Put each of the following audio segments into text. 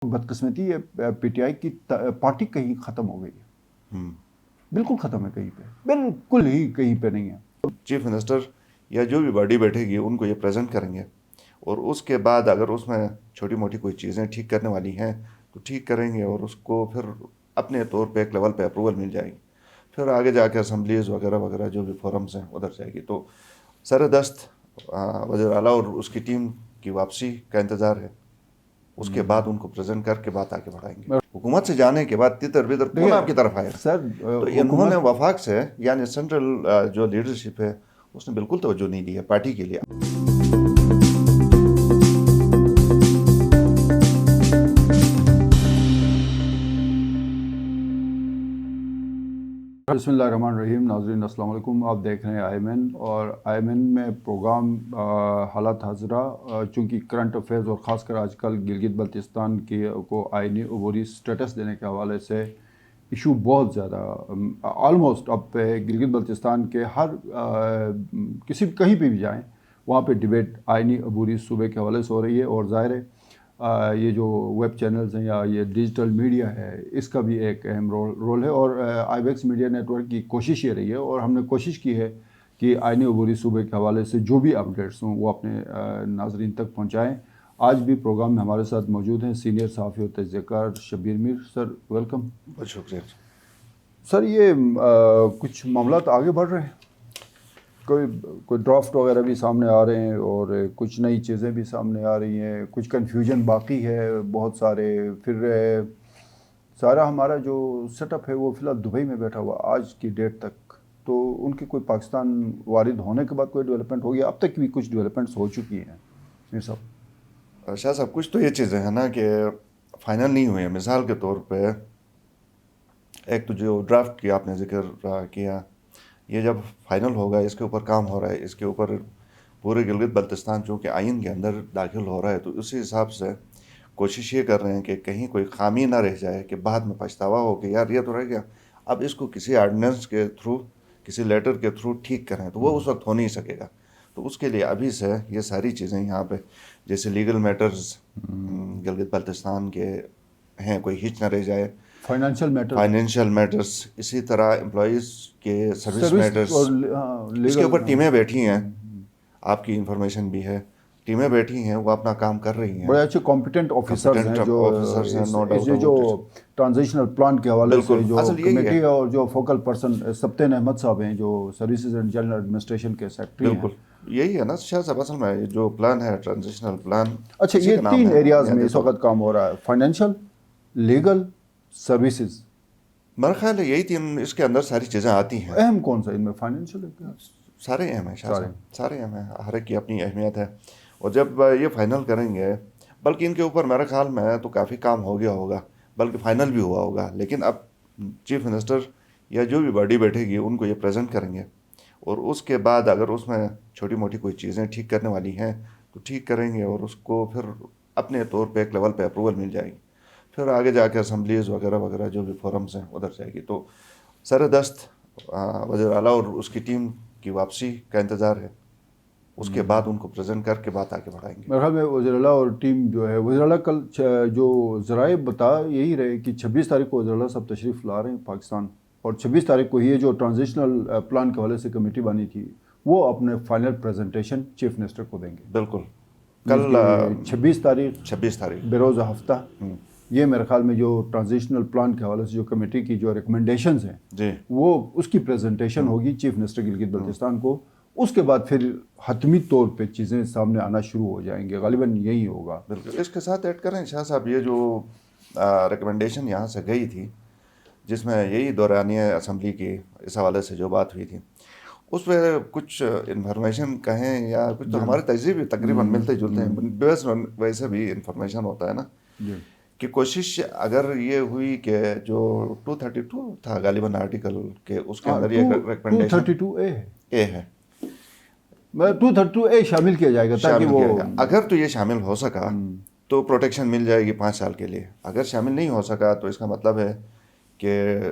بدقسمتی ہے P T I کی پارٹی کہیں ختم ہو گئی ہے، بالکل ختم ہے، کہیں پہ بالکل ہی کہیں پہ نہیں ہے۔ چیف منسٹر یا جو بھی باڈی بیٹھے گی ان کو یہ پریزنٹ کریں گے، اور اس کے بعد اگر اس میں چھوٹی موٹی کوئی چیزیں ٹھیک کرنے والی ہیں تو ٹھیک کریں گے، اور اس کو پھر اپنے طور پہ ایک لیول پہ اپروول مل جائے گی، پھر آگے جا کے اسمبلیز وغیرہ وغیرہ جو بھی فورمز ہیں ادھر جائے گی۔ تو سر دست وزیر اعلیٰ اور اس کی ٹیم کی واپسی کا انتظار ہے، اس کے بعد ان کو پریزنٹ کر کے بات آگے بڑھائیں گے۔ حکومت سے جانے کے بعد تتر بدر کون آپ کی طرف آئے سر تو انہوں نے وفاق سے یعنی سینٹرل جو لیڈرشپ ہے اس نے بالکل توجہ نہیں دی ہے پارٹی کے لیے۔ بسم اللہ الرحمن الرحیم۔ ناظرین السلام علیکم، آپ دیکھ رہے ہیں آئی این اور آئی این میں پروگرام حالات حاضرہ، چونکہ کرنٹ افیئرز اور خاص کر آج کل گلگت بلتستان کی کو آئینی عبوری سٹیٹس دینے کے حوالے سے ایشو بہت زیادہ آلموسٹ اب پہ گلگت بلتستان کے ہر کسی کہیں پہ بھی جائیں وہاں پہ ڈبیٹ آئینی عبوری صوبے کے حوالے سے ہو رہی ہے، اور ظاہر ہے یہ جو ویب چینلز ہیں یا یہ ڈیجیٹل میڈیا ہے اس کا بھی ایک اہم رول ہے، اور آئی ویکس میڈیا نیٹ ورک کی کوشش یہ رہی ہے، اور ہم نے کوشش کی ہے کہ آئینی عبوری صوبے کے حوالے سے جو بھی اپڈیٹس ہوں وہ اپنے ناظرین تک پہنچائیں۔ آج بھی پروگرام میں ہمارے ساتھ موجود ہیں سینئر صحافی و تجزیہ کار شبیر میر سر، ویلکم۔ بہت شکریہ سر، یہ کچھ معاملات آگے بڑھ رہے ہیں، کوئی ڈرافٹ وغیرہ بھی سامنے آ رہے ہیں اور کچھ نئی چیزیں بھی سامنے آ رہی ہیں، کچھ کنفیوژن باقی ہے بہت سارے، پھر سارا ہمارا جو سیٹ اپ ہے وہ فی الحال دبئی میں بیٹھا ہوا آج کی ڈیٹ تک، تو ان کی کوئی پاکستان وارد ہونے کے بعد کوئی ڈیولپمنٹ ہوگی؟ اب تک بھی کچھ ڈیولپمنٹس ہو چکی ہیں میر صاحب؟ شاہ صاحب، کچھ تو یہ چیزیں ہیں نا کہ فائنل نہیں ہوئی ہیں۔ مثال کے طور پہ ایک تو جو ڈرافٹ کی آپ نے ذکر کیا، یہ جب فائنل ہوگا، اس کے اوپر کام ہو رہا ہے، اس کے اوپر پورے گلگت بلتستان چونکہ آئین کے اندر داخل ہو رہا ہے تو اسی حساب سے کوشش یہ کر رہے ہیں کہ کہیں کوئی خامی نہ رہ جائے کہ بعد میں پچھتاوا ہو کہ یار یہ تو رہ گیا، اب اس کو کسی آرڈیننس کے تھرو، کسی لیٹر کے تھرو ٹھیک کریں، تو وہ اس وقت ہو نہیں سکے گا۔ تو اس کے لیے ابھی سے یہ ساری چیزیں یہاں پہ جیسے لیگل میٹرز گلگت بلتستان کے ہیں، کوئی ہچ نہ رہ جائے، فائنینشیل میٹرز، اسی طرح امپلائیز کے سروس میٹرز، اس کے اوپر ٹیمیں بیٹھی ہیں، آپ کی انفارمیشن بھی ہے، ٹیمیں بیٹھی ہیں، وہ اپنا کام کر رہی ہیں، بڑے اچھے کمپیٹنٹ آفیسرز ہیں جو ٹرانزیشنل پلان کے حوالے سے جو کمیٹی ہے، اور جو فوکل پرسن سبطین احمد صاحب ہیں جو سروسز اینڈ جنرل ایڈمنسٹریشن کے سیکرٹری ہیں۔ بالکل یہی ہے نا شاہ صاحب، اصل میں جو پلان ہے ٹرانزیشنل پلان، اچھا یہ 3 ایریاز میں اس وقت کام ہو رہا ہے، فائنینشیل، لیگل، سروسز۔ میرا خیال ہے یہی 3 اس کے اندر ساری چیزیں آتی ہیں۔ اہم کون سا ان میں؟ فائنینشیل ہے؟ سارے اہم ہیں شاہ صاحب، سارے اہم ہیں، ہر ایک کی اپنی اہمیت ہے، اور جب یہ فائنل کریں گے، بلکہ ان کے اوپر میرے خیال میں تو کافی کام ہو گیا ہوگا، بلکہ فائنل بھی ہوا ہوگا، لیکن اب چیف منسٹر یا جو بھی باڈی بیٹھے گی ان کو یہ پریزنٹ کریں گے، اور اس کے بعد اگر اس میں چھوٹی موٹی کوئی چیزیں ٹھیک کرنے والی ہیں تو ٹھیک کریں گے، اور اس کو پھر اپنے طور پہ ایک لیول پہ اپروول مل جائے گی، پھر آگے جا کے اسمبلیز وغیرہ وغیرہ جو بھی فورمز ہیں ادھر جائے گی۔ تو سر دست وزیر اعلیٰ اور اس کی ٹیم کی واپسی کا انتظار ہے، اس کے بعد ان کو پریزنٹ کر کے بات آگے بڑھائیں گے۔ میرے خیال میں وزیر اعلیٰ اور ٹیم جو ہے، وزیر اعلیٰ کل جو ذرائع بتا یہی رہے کہ 26 تاریخ کو وزیر اعلیٰ صاحب تشریف لا رہے ہیں پاکستان، اور 26 تاریخ کو یہ جو ٹرانزیشنل پلان کے حوالے سے کمیٹی بنی تھی وہ اپنے فائنل پریزنٹیشن چیف منسٹر کو دیں گے۔ بالکل، کل 26 تاریخ بروز ہفتہ، یہ میرے خیال میں جو ٹرانزیشنل پلان کے حوالے سے جو کمیٹی کی جو ریکمنڈیشنز ہیں وہ اس کی پریزنٹیشن ہوگی چیف منسٹر گلگت بلتستان کو، اس کے بعد پھر حتمی طور پہ چیزیں سامنے آنا شروع ہو جائیں گے، غالباً یہی ہوگا۔ بالکل، اس کے ساتھ ایڈ کریں شاہ صاحب، یہ جو ریکمنڈیشن یہاں سے گئی تھی جس میں یہی دورانیہ اسمبلی کی اس حوالے سے جو بات ہوئی تھی، اس پہ کچھ انفارمیشن کہیں یا کچھ تو ہمارے تجزیے بھی تقریباً ملتے جلتے ہیں، بیس ویسے بھی انفارمیشن ہوتا ہے نا کہ کوشش اگر یہ ہوئی کہ جو 232 تھا غالباً آرٹیکل کے، اس کے اندر یہ ریکمنڈیشن 232A ہے، 232A شامل کیا جائے گا تاکہ وہ اگر تو یہ شامل ہو سکا تو پروٹیکشن مل جائے گی 5 سال کے لیے، اگر شامل نہیں ہو سکا تو اس کا مطلب ہے کہ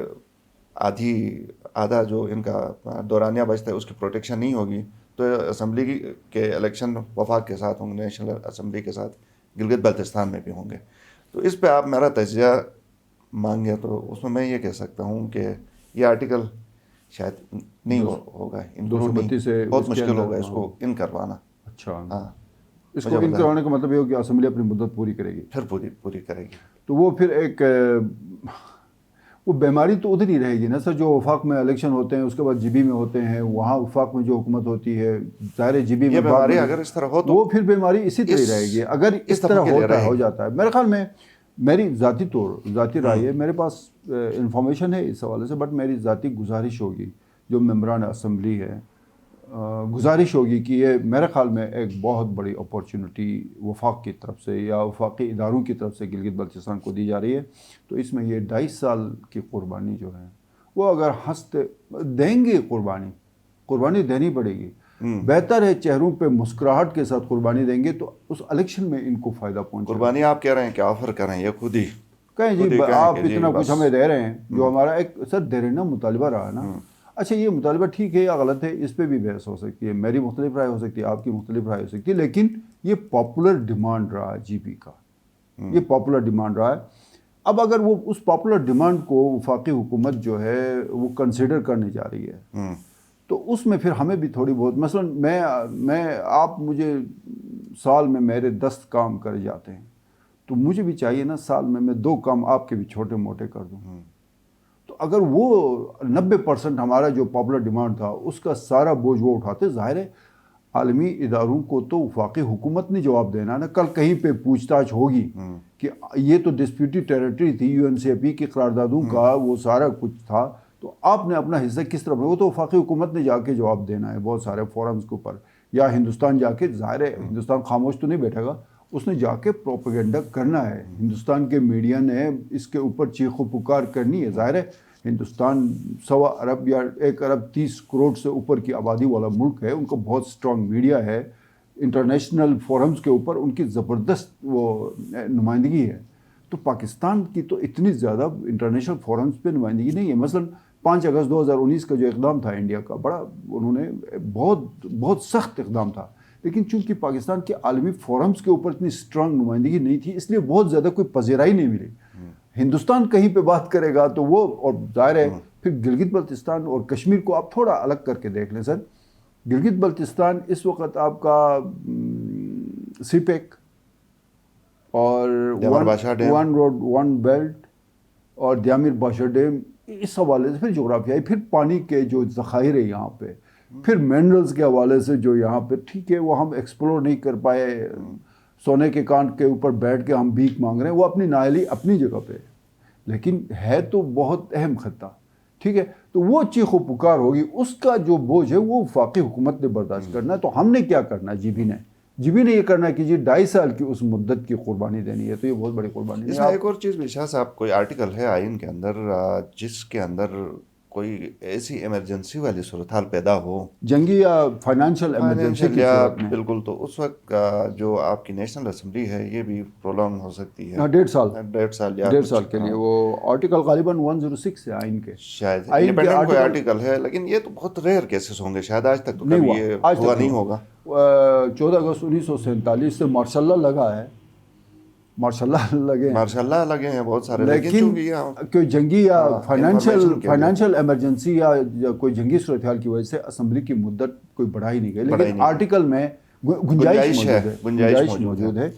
آدھا جو ان کا دورانیہ بچتا ہے اس کی پروٹیکشن نہیں ہوگی، تو اسمبلی کے الیکشن وفاق کے ساتھ ہوں گے، نیشنل اسمبلی کے ساتھ گلگت بلتستان میں بھی ہوں گے، تو اس پہ آپ میرا تجزیہ مانگے تو اس میں یہ کہہ سکتا ہوں کہ یہ آرٹیکل شاید نہیں ہوگا، 232 سے بہت مشکل ہوگا اس کو ان کروانا. اچھا، ہاں، اس کو ان کروانے کا مطلب یہ ہو کہ اسمبلی اپنی مدت پوری کرے گی، پھر پوری کرے گی. تو وہ پھر ایک وہ بیماری تو ادھر ہی رہے گی نا سر. جو وفاق میں الیکشن ہوتے ہیں، اس کے بعد جی بی میں ہوتے ہیں، وہاں وفاق میں جو حکومت ہوتی ہے ظاہر جی بی میں یہ بیماری اگر اس طرح ہو تو وہ پھر بیماری اسی طرح ہی رہے گی. اگر اس طرح ہو جاتا ہے، میرے خیال میں، میری ذاتی رائے ہے، میرے پاس انفارمیشن ہے اس حوالے سے، بٹ میری ذاتی گزارش ہوگی جو ممبران اسمبلی ہے، گزارش ہوگی کہ یہ میرے خیال میں ایک بہت بڑی اپارچونٹی وفاق کی طرف سے یا وفاقی اداروں کی طرف سے گلگت بلتستان کو دی جا رہی ہے. تو اس میں یہ 2.5 سال کی قربانی جو ہے وہ اگر ہنستے دیں گے، قربانی دینی پڑے گی. بہتر ہے چہروں پہ مسکراہٹ کے ساتھ قربانی دیں گے تو اس الیکشن میں ان کو فائدہ پہنچے. قربانی آپ کہہ رہے ہیں کہ آفر کریں یا خود ہی کہیں جی آپ اتنا کچھ ہمیں دے رہے ہیں، جو ہمارا ایک سر دیرینہ مطالبہ رہا نا. اچھا یہ مطالبہ ٹھیک ہے یا غلط ہے، اس پہ بھی بحث ہو سکتی ہے، میری مختلف رائے ہو سکتی ہے، آپ کی مختلف رائے ہو سکتی ہے، لیکن یہ پاپولر ڈیمانڈ رہا ہے جی پی کا، یہ پاپولر ڈیمانڈ رہا ہے. اب اگر وہ اس پاپولر ڈیمانڈ کو وفاقی حکومت جو ہے وہ کنسیڈر کرنے جا رہی ہے تو اس میں پھر ہمیں بھی تھوڑی بہت، مثلا میں آپ مجھے سال میں میرے 10 کام کر جاتے ہیں تو مجھے بھی چاہیے نا سال میں 2 کام آپ کے بھی چھوٹے موٹے کر دوں. تو اگر وہ 90% ہمارا جو پاپولر ڈیمانڈ تھا اس کا سارا بوجھ وہ اٹھاتے، ظاہر ہے عالمی اداروں کو تو وفاقی حکومت نے جواب دینا نا. کل کہیں پہ پوچھ تاچھ ہوگی کہ یہ تو ڈسپیوٹی ٹیریٹری تھی، یو این سی اے پی کی قراردادوں کا وہ سارا کچھ تھا، تو آپ نے اپنا حصہ کس طرح، وہ تو وفاقی حکومت نے جا کے جواب دینا ہے بہت سارے فورمز کے اوپر، یا ہندوستان جا کے، ظاہر ہے ہندوستان خاموش تو نہیں بیٹھے گا، اس نے جا کے پروپیگنڈا کرنا ہے. ہندوستان کے میڈیا نے اس کے اوپر چیخ و پکار کرنی ہے. ظاہر ہے ہندوستان 1.25 ارب یا 1 ارب 30 کروڑ سے اوپر کی آبادی والا ملک ہے، ان کو بہت سٹرانگ میڈیا ہے، انٹرنیشنل فورمز کے اوپر ان کی زبردست وہ نمائندگی ہے. تو پاکستان کی تو اتنی زیادہ انٹرنیشنل فورمز پہ نمائندگی نہیں ہے. مثلا 5 اگست 2019 کا جو اقدام تھا انڈیا کا، بڑا انہوں نے بہت سخت اقدام تھا، لیکن چونکہ پاکستان کے عالمی فورمز کے اوپر اتنی سٹرانگ نمائندگی نہیں تھی، اس لیے بہت زیادہ کوئی پذیرائی نہیں ملی. ہندوستان کہیں پہ بات کرے گا تو وہ، اور ظاہر ہے پھر گلگت بلتستان اور کشمیر کو آپ تھوڑا الگ کر کے دیکھ لیں سر. گلگت بلتستان اس وقت آپ کا سی پیک اور ون روڈ ون بیلٹ اور دیامیر باشا ڈیم، اس حوالے سے پھر جغرافیائی، پھر پانی کے جو ذخائر ہے یہاں پہ، پھر منرلز کے حوالے سے جو یہاں پہ، ٹھیک ہے وہ ہم ایکسپلور نہیں کر پائے، سونے کے کان کے اوپر بیٹھ کے ہم بھیک مانگ رہے ہیں، وہ اپنی نااہلی اپنی جگہ پہ، لیکن ہے تو بہت اہم خطہ. ٹھیک ہے، تو وہ چیخ و پکار ہوگی، اس کا جو بوجھ ہے وہ وفاقی حکومت نے برداشت کرنا ہے. تو ہم نے کیا کرنا ہے، جی بی نے یہ کرنا ہے کہ جی 2.5 سال کی اس مدت کی قربانی دینی ہے. تو یہ بہت بڑی قربانی ہے. اس میں ایک اور چیز بھی شاہ صاحب، کوئی آرٹیکل ہے آئین کے اندر جس کے اندر کوئی ایسی ایمرجنسی والی صورتحال پیدا ہو، جنگی یا فائنینشیل ایمرجنسی کی صورت میں، بالکل، تو اس وقت جو آپ کی نیشنل اسمبلی ہے یہ بھی پرولونگ ہو سکتی ہے 1.5 سال کے لیے. وہ آرٹیکل غالباً 106 ہے آئین کے، شاید انڈیپینڈنٹ کوئی آرٹیکل ہے، لیکن یہ تو بہت ریئر کیسز ہوں گے، شاید آج تک تو کبھی یہ ہوا نہیں ہوگا. 14 اگست 1947 سے ماشاء اللہ لگا ہے، ماشاء اللہ لگے ہیں بہت سارے، لیکن کوئی جنگی یا فائنینشیل ایمرجنسی یا کوئی جنگی صورتحال کی وجہ سے اسمبلی کی مدت کوئی بڑھا ہی نہیں گئی، لیکن آرٹیکل میں گنجائش موجود ہے.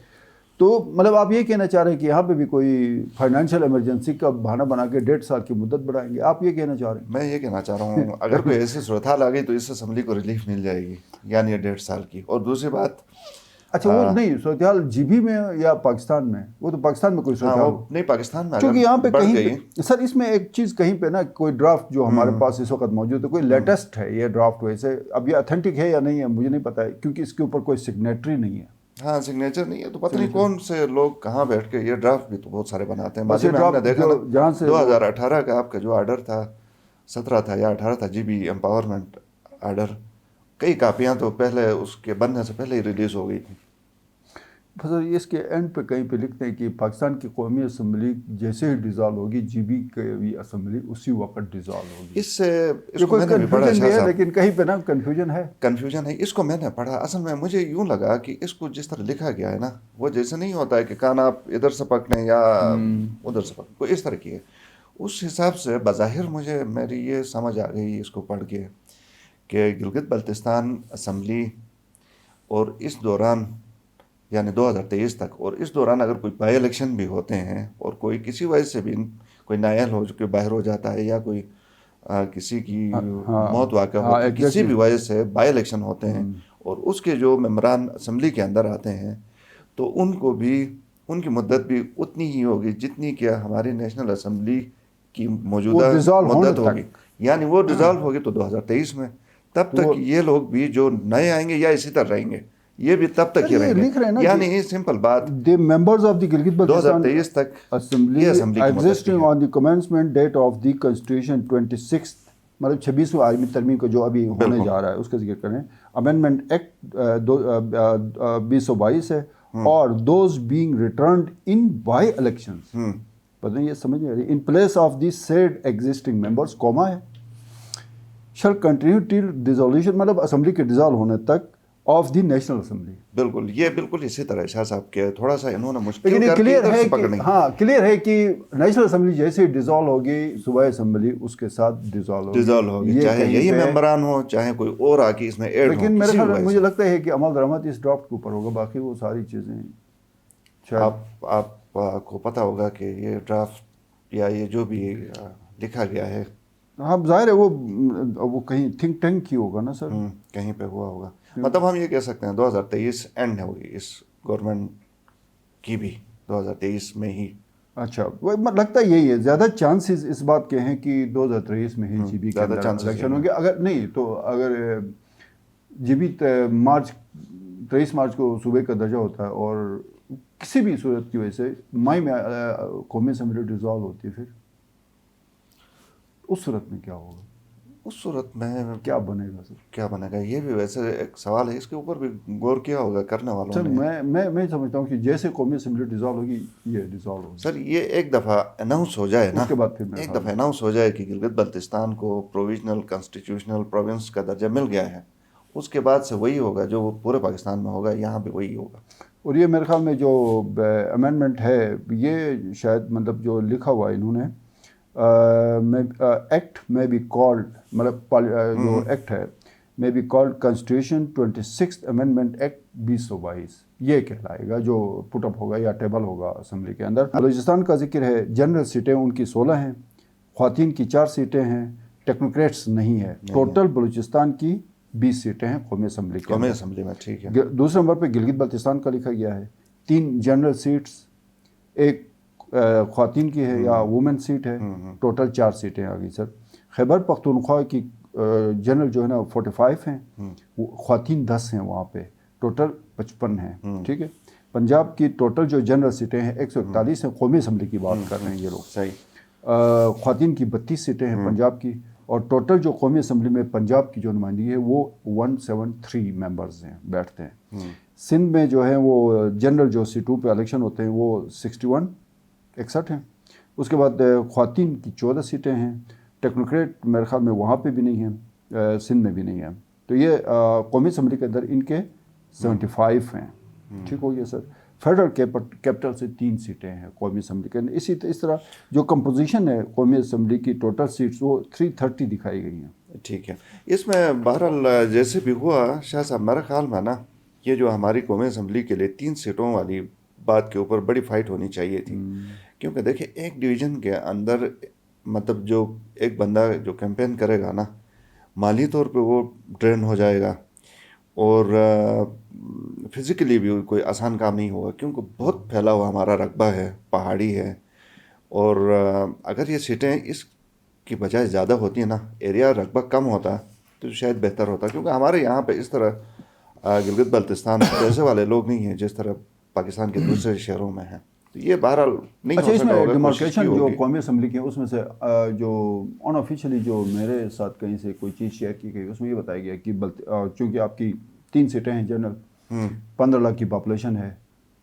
تو مطلب آپ یہ کہنا چاہ رہے ہیں کہ یہاں پہ بھی کوئی فائنینشیل ایمرجنسی کا بہانہ بنا کے 1.5 سال کی مدت بڑھائیں گے، آپ یہ کہنا چاہ رہے ہیں؟ میں یہ کہنا چاہ رہا ہوں اگر کوئی ایسی صورتحال آ گئی تو اس اسمبلی کو ریلیف مل جائے گی، یعنی 1.5 سال کی. اور دوسری بات، اچھا وہ نہیں صورتحال جی بی میں یا پاکستان میں، وہ تو پاکستان میں کوئی صورتحال نہیں، پاکستان میں چونکہ یہاں پہ کہیں پہ سر، اس میں ایک چیز کہیں پہ نا، کوئی ڈرافٹ جو ہمارے پاس اس وقت موجود ہے، کوئی لیٹسٹ ہے یہ ڈرافٹ، ویسے اب یہ اتھینٹک ہے یا نہیں ہے مجھے نہیں پتا ہے، کیونکہ اس کے اوپر کوئی سگنیٹری نہیں ہے. ہاں سگنیچر نہیں ہے، تو پتہ نہیں کون سے لوگ کہاں بیٹھ کے یہ ڈرافٹ بھی تو بہت سارے بناتے ہیں. ماضی میں ہم نے دیکھا نا، جہاں سے 2018 کا آپ کا جو آرڈر تھا، 17 تھا یا 18 تھا، جی بی امپاورمنٹ آرڈر، کئی کاپیاں تو پہلے اس کے بننے سے پہلے ہی ریلیز ہو گئی تھی. فضل اس کے اینڈ پہ کہیں پہ لکھتے ہیں کہ پاکستان کی قومی اسمبلی جیسے ہی ڈیزالو ہوگی جی بی کی اسمبلی اسی وقت ڈیزالو ہوگی. اس سے کوئی کنفیوژن بھی ہے لیکن کہیں پہ نا کنفیوژن ہے. اس کو میں نے پڑھا. اصل میں مجھے یوں لگا کہ اس کو جس طرح لکھا گیا ہے نا وہ جیسے نہیں ہوتا ہے کہ کان آپ ادھر سے پکڑیں یا ادھر سے پکڑیں, کوئی اس طرح کی ہے. اس حساب سے بظاہر مجھے میری یہ سمجھ آ گئی اس کو پڑھ کے کہ گلگت بلتستان اسمبلی اور اس دوران یعنی 2023 تک اور اس دوران اگر کوئی بائی الیکشن بھی ہوتے ہیں اور کوئی کسی وجہ سے بھی کوئی نائل ہو کے باہر ہو جاتا ہے یا کوئی کسی کی موت واقع ہوتی ہے, کسی بھی وجہ سے بائی الیکشن ہوتے ہیں اور اس کے جو ممبران اسمبلی کے اندر آتے ہیں تو ان کو بھی ان کی مدت بھی اتنی ہی ہوگی جتنی کہ ہماری نیشنل اسمبلی کی موجودہ مدت ہوگی. یعنی وہ ڈیزالو ہوگی تو 2023 میں. تب تک یہ لوگ بھی جو نئے آئیں گے یا اسی طرح رہیں گے یہ بھی تب تک ہی رہیں گے. یعنی سمپل بات, the members of the Gilgit Baltistan 2023 تک assembly existing on the commencement date of the constitution 26th مطلب 26واں آئینی ترمیم کا جو ابھی ہونے جا رہا ہے اس کا ذکر کریں. امینڈمنٹ ایکٹ 2022 ہے اور those being returned in by elections. پتہ نہیں یہ سمجھ نہیں آ رہی. in place of the said existing members کوما ہے shall continue till dissolution مطلب اسمبلی کے ڈیزالو ہونے تک آف دی نیشنل اسمبلی. بالکل یہ بالکل اسی طرح شاہ صاحب کے تھوڑا سا انہوں نے مشکل کر کے کلیئر ہے. ہاں کلیئر ہے کہ نیشنل اسمبلی جیسے ڈیزالو ہوگی صوبائی اسمبلی اس کے ساتھ ڈیزالو ہوگی چاہے یہی ممبران ہو چاہے کوئی اور آ کے اس میں ایڈ ہو. لیکن میرے خیال میں مجھے لگتا ہے کہ عمل درآمد اس ڈرافٹ کے اوپر ہوگا, باقی وہ ساری چیزیں آپ کو پتہ ہوگا کہ یہ ڈرافٹ یا یہ جو بھی لکھا گیا ہے ہاں ظاہر ہے وہ کہیں تھنک ٹینک ہی ہوگا نا سر, کہیں پہ ہوا ہوگا. مطلب ہم یہ کہہ سکتے ہیں 2023 اینڈ ہوگی اس گورنمنٹ کی بھی 2023 میں ہی. اچھا لگتا ہے یہی ہے, زیادہ چانسز اس بات کے ہیں کہ 2023 میں ہی جی بی کے اندر الیکشن ہوں گے. اگر نہیں تو اگر جی بی 23 مارچ کو صوبے کا درجہ ہوتا ہے اور کسی بھی صورت کی وجہ سے مئی میں قومی اسمبلی ڈیزالو ہوتی ہے, پھر اس صورت میں کیا ہوگا؟ اس صورت میں کیا بنے گا سر؟ کیا بنے گا یہ بھی ویسے ایک سوال ہے, اس کے اوپر بھی غور کیا ہوگا کرنے والوں نے. سر میں سمجھتا ہوں کہ جیسے قومی اسمبلی ڈیزالو ہوگی یہ ڈیزالو ہوگی. سر یہ ایک دفعہ اناؤنس ہو جائے نا, اس کے بعد پھر ایک دفعہ اناؤنس ہو جائے کہ گلگت بلتستان کو پروویژنل کانسٹیٹیوشنل پروونس کا درجہ مل گیا ہے, اس کے بعد سے وہی ہوگا جو وہ پورے پاکستان میں ہوگا, یہاں بھی وہی ہوگا. اور یہ میرے خیال میں جو امینڈمنٹ ہے یہ شاید مطلب جو لکھا ہوا ہے انہوں نے ایکٹ میں بی کالڈ مطلب جو ایکٹ ہے میں be called constitution 26th amendment act 2022 یہ کہلائے گا جو پٹ اپ ہوگا یا ٹیبل ہوگا اسمبلی کے اندر. بلوچستان کا ذکر ہے, جنرل سیٹیں ان کی 16 ہیں, خواتین کی 4 سیٹیں ہیں, ٹیکنوکریٹس نہیں ہے. ٹوٹل بلوچستان کی 20 سیٹیں ہیں قومی اسمبلی میں. ٹھیک ہے. دوسرے نمبر پہ گلگت بلتستان کا لکھا گیا ہے 3 جنرل سیٹس, ایک خواتین کی ہے یا وومن سیٹ ہے, ٹوٹل 4 سیٹیں آ گئی سر. خیبر پختونخوا کی جنرل جو ہے نا 45 ہیں, خواتین 10 ہیں وہاں پہ, ٹوٹل 55 ہیں. ٹھیک ہے. پنجاب کی ٹوٹل جو جنرل سیٹیں ہیں 141 ہیں, قومی اسمبلی کی بات کر رہے ہیں یہ لوگ. صحیح. خواتین کی 32 سیٹیں ہیں پنجاب کی, اور ٹوٹل جو قومی اسمبلی میں پنجاب کی جو نمائندگی ہے وہ 173 ممبرز ہیں, بیٹھتے ہیں. سندھ میں جو ہے وہ جنرل جو C2 پہ الیکشن ہوتے ہیں وہ 61 ہیں. اس کے بعد خواتین کی 14 سیٹیں ہیں. ٹیکنوکریٹ میرے خیال میں وہاں پہ بھی نہیں ہیں, سندھ میں بھی نہیں ہیں. تو یہ قومی اسمبلی کے اندر ان کے 75 ہیں. ٹھیک ہو گیا سر. فیڈرل کیپٹل سے 3 سیٹیں ہیں قومی اسمبلی کے اندر. اس طرح جو کمپوزیشن ہے قومی اسمبلی کی ٹوٹل سیٹس وہ 330 دکھائی گئی ہیں. ٹھیک ہے. اس میں بہرحال جیسے بھی ہوا شاہ صاحب میرے خیال میں نا یہ جو ہماری قومی اسمبلی کے لیے 3 سیٹوں والی بات کے اوپر بڑی فائٹ ہونی چاہیے تھی. کیونکہ دیکھیں ایک ڈویژن کے اندر مطلب جو ایک بندہ جو کیمپین کرے گا نا مالی طور پہ وہ ڈرین ہو جائے گا, اور فزیکلی بھی کوئی آسان کام نہیں ہوگا کیونکہ بہت پھیلا ہوا ہمارا رقبہ ہے, پہاڑی ہے. اور اگر یہ سیٹیں اس کی بجائے زیادہ ہوتی ہیں نا, ایریا رقبہ کم ہوتا تو شاید بہتر ہوتا. کیونکہ ہمارے یہاں پہ اس طرح گلگت بلتستان پیسے والے لوگ نہیں ہیں جس طرح پاکستان کے دوسرے شہروں میں ہیں. تو یہ بہرحال نہیں ہو سکتا ہوگا. ڈیمارکیشن جو قومی اسمبلی کی اس میں سے جو ان آفیشلی جو میرے ساتھ کہیں سے کوئی چیز شیئر کی گئی اس میں یہ بتایا گیا کہ چونکہ آپ کی 3 سیٹیں ہیں جنرل, 15 لاکھ کی پاپولیشن ہے,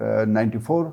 94,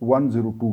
102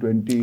20,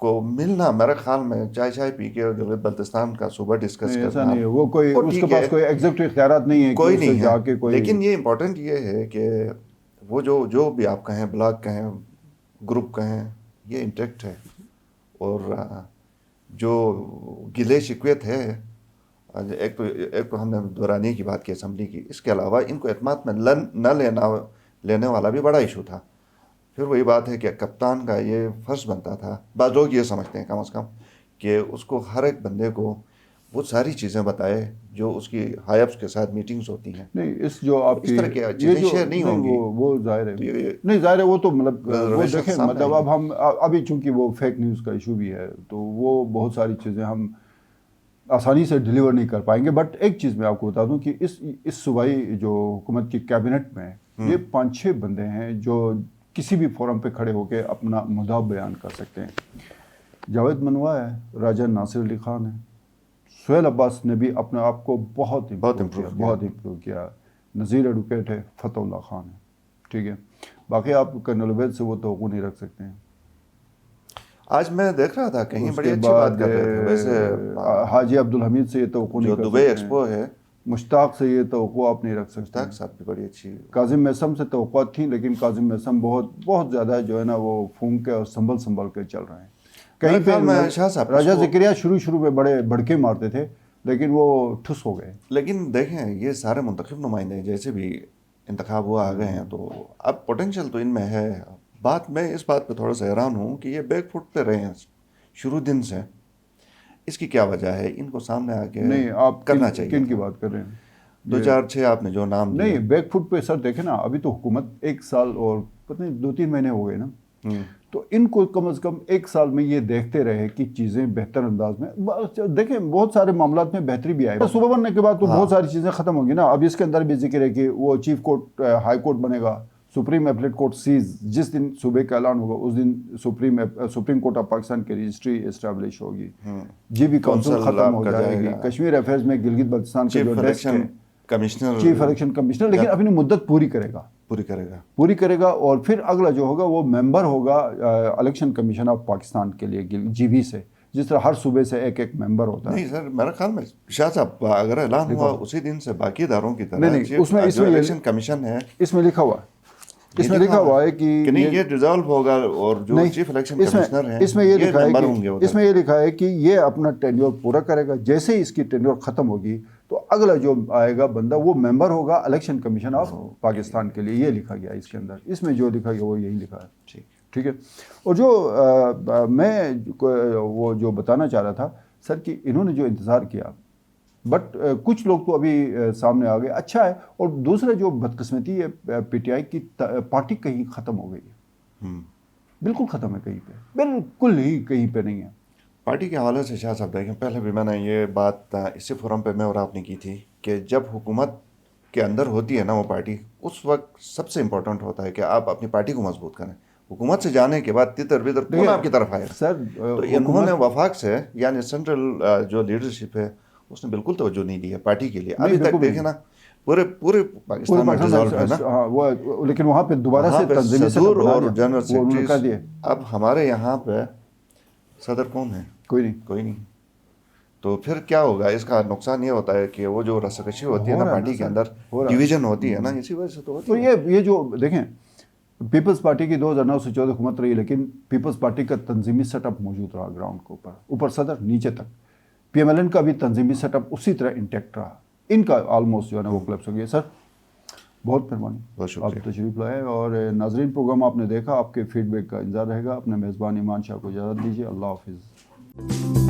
کو ملنا میرے خیال میں چائے پی کے گلگت بلتستان کا صوبہ ڈسکس ایسا کرنا نہیں ہے، وہ کوئی اس کے پاس کوئی ایگزیکٹو اختیارات نہیں ہے کہ کوئی اسے نہیں جا کے ہے، کوئی. لیکن یہ امپورٹنٹ یہ ہے کہ وہ جو بھی آپ کہیں بلاک کہیں گروپ کہیں یہ انٹیکٹ ہے، اور جو گلے شکوے تھے ایک تو ہم نے دورانی کی بات کی اسمبلی کی، اس کے علاوہ ان کو اعتماد میں نہ لینے والا بھی بڑا ایشو تھا. پھر وہی بات ہے کہ کپتان کا یہ فرض بنتا تھا، بعض لوگ یہ سمجھتے ہیں کم از کم کہ اس کو ہر ایک بندے کو وہ ساری چیزیں بتائے جو اس کی ہائی اپس کے ساتھ میٹنگز ہوتی ہیں. نہیں اس جو آپ اس کی طرح کی یہ چیزیں جو شیئر نہیں ہوں گی. وہ ظاہر ہے، تو یہ نہیں ظاہر ہے وہ تو مطلب وہ ریزرویشن دیکھیں سامنے مطلب آئی اب ہم ابھی چونکہ وہ فیک نیوز کا ایشو بھی ہے تو وہ بہت ساری چیزیں ہم آسانی سے ڈیلیور نہیں کر پائیں گے. بٹ ایک چیز میں آپ کو بتا دوں کہ اس صوبائی جو حکومت کی کیبنٹ میں یہ 5-6 بندے ہیں جو کسی بھی فورم پہ کھڑے ہو کے اپنا مدعا بیان کر سکتے ہیں. جاوید منوا ہے، راجہ ناصر علی خان ہے، سہیل عباس نے بھی اپنے آپ کو بہت امپروو کیا. نذیر ایڈوکیٹ ہے، فتح اللہ خان ہے، ٹھیک ہے. باقی آپ کرنل عبید سے وہ توقع نہیں رکھ سکتے ہیں. آج میں دیکھ رہا تھا کہیں اس بڑی کے اچھی بات کر رہے تھے ویسے حاجی عبدالحمید سے یہ توقع نہیں جو کر دبئی سکتے ایکسپو ہے، مشتاق سے یہ توقع آپ نہیں رکھ سکتے. مشتاق صاحب بھی بڑی اچھی. کاظم میثم سے توقعات تھیں لیکن کاظم میثم بہت زیادہ جو ہے نا وہ پھونک کے اور سنبھل کے چل رہے ہیں. کہیں پہ راجہ زکریا شروع میں بڑے بڑکے مارتے تھے لیکن وہ ٹھس ہو گئے. لیکن دیکھیں یہ سارے منتخب نمائندے جیسے بھی انتخاب ہوا آ گئے ہیں تو اب پوٹینشیل تو ان میں ہے. میں اس بات پہ تھوڑا سا حیران ہوں کہ یہ بیک فٹ پہ رہے ہیں شروع دن سے. اس کی کیا وجہ ہے؟ ان کو سامنے آ کے نہیں آپ کرنا چاہیے. کن کی بات کر رہے ہیں؟ 2006 آپ نے جو نام نہیں بیک فٹ پہ سر دیکھیں نا ابھی تو حکومت 1 سال اور پتہ نہیں 2-3 مہینے ہو گئے نا. تو ان کو کم از کم 1 سال میں یہ دیکھتے رہے کہ چیزیں بہتر انداز میں دیکھیں. بہت سارے معاملات میں بہتری بھی آئے. صوبہ بننے کے بعد تو بہت ساری چیزیں ختم ہوں گی نا. اب اس کے اندر بھی ذکر ہے کہ وہ چیف کورٹ ہائی کورٹ بنے گا. سپریم اپیلیٹ کورٹ سیز جس دن صوبے کا اعلان ہوگا اس دن سپریم کورٹ آف پاکستان کی رجسٹری اسٹیبلش ہوگی. جی بی کونسل ختم ہو جائے گی. کشمیر افیئرز میں گلگت بلتستان کا جو ڈیسک ہے چیف الیکشن کمشنر لیکن اپنی مدت پوری کرے گا اور پھر اگلا جو ہوگا وہ ممبر ہوگا الیکشن کمیشن آف پاکستان کے لیے جی بی سے. جس طرح ہر صوبے سے ایک ممبر ہوتا ہے. نہیں سر میرا خیال میں شاہ صاحب اگر اعلان ہوا اسی دن سے باقی اداروں کی طرح نہیں اس میں الیکشن کمیشن ہے اس میں لکھا ہوا ہے کہ نہیں یہ ڈیزالو ہوگا اور جو چیف الیکشن کمشنر ہیں اس میں یہ لکھا ہے کہ یہ اپنا ٹینیور پورا کرے گا. جیسے ہی اس کی ٹینیور ختم ہوگی تو اگلا جو آئے گا بندہ وہ ممبر ہوگا الیکشن کمیشن آف پاکستان کے لیے. یہ لکھا گیا اس کے اندر. اس میں جو لکھا گیا وہ یہی لکھا ہے. ٹھیک ہے. اور جو میں وہ جو بتانا چاہ رہا تھا سر کہ انہوں نے جو انتظار کیا بٹ کچھ لوگ تو ابھی سامنے آ گئے. اچھا ہے. اور دوسرا جو بدقسمتی ہے پی ٹی آئی کی پارٹی کہیں ختم ہو گئی ہے. بالکل ختم ہے. کہیں پہ بالکل ہی کہیں پہ نہیں ہے. پارٹی کے حوالے سے شاہ صاحب دیکھیں پہلے بھی میں نے یہ بات اسی فورم پہ میں اور آپ نے کی تھی کہ جب حکومت کے اندر ہوتی ہے نا وہ پارٹی اس وقت سب سے امپورٹنٹ ہوتا ہے کہ آپ اپنی پارٹی کو مضبوط کریں. حکومت سے جانے کے بعد تتر بدر کون آپ کی طرف آئے سر. تو انہوں نے وفاق سے یعنی سینٹرل جو لیڈرشپ ہے اس نے بالکل توجہ نہیں دی ہے پارٹی کے لیے. ابھی تک دیکھیں نا پورے پاکستان میں ڈیزالو ہے نا. لیکن وہاں پہ دوبارہ سے تنظیمی صدور اور جنرل سیکرٹری. اب ہمارے یہاں پہ صدر کون ہے؟ کوئی نہیں. تو پھر کیا ہوگا؟ اس کا نقصان یہ ہوتا ہے کہ وہ جو رساکشی ہوتی ہے نا پارٹی کے اندر ڈویژن ہوتی ہے نا اسی وجہ سے تو ہوتی ہے. یہ جو دیکھیں پیپلز پارٹی کی 2009 سے 14 حکومت رہی لیکن پیپلز پارٹی کا تنظیمی سیٹ اپ موجود رہا گراؤنڈ کے اوپر صدر نیچے تک. پی ایم ایل این کا بھی تنظیمی سیٹ اپ اسی طرح انٹیکٹ رہا. ان کا آلموسٹ جو ہے نا وہ کلپس ہو گیا. سر بہت مہربانی آپ تشریف لائے. اور ناظرین پروگرام آپ نے دیکھا. آپ کے فیڈ بیک کا انتظار رہے گا. اپنے میزبان ایمان شاہ کو اجازت دیجیے. اللہ حافظ.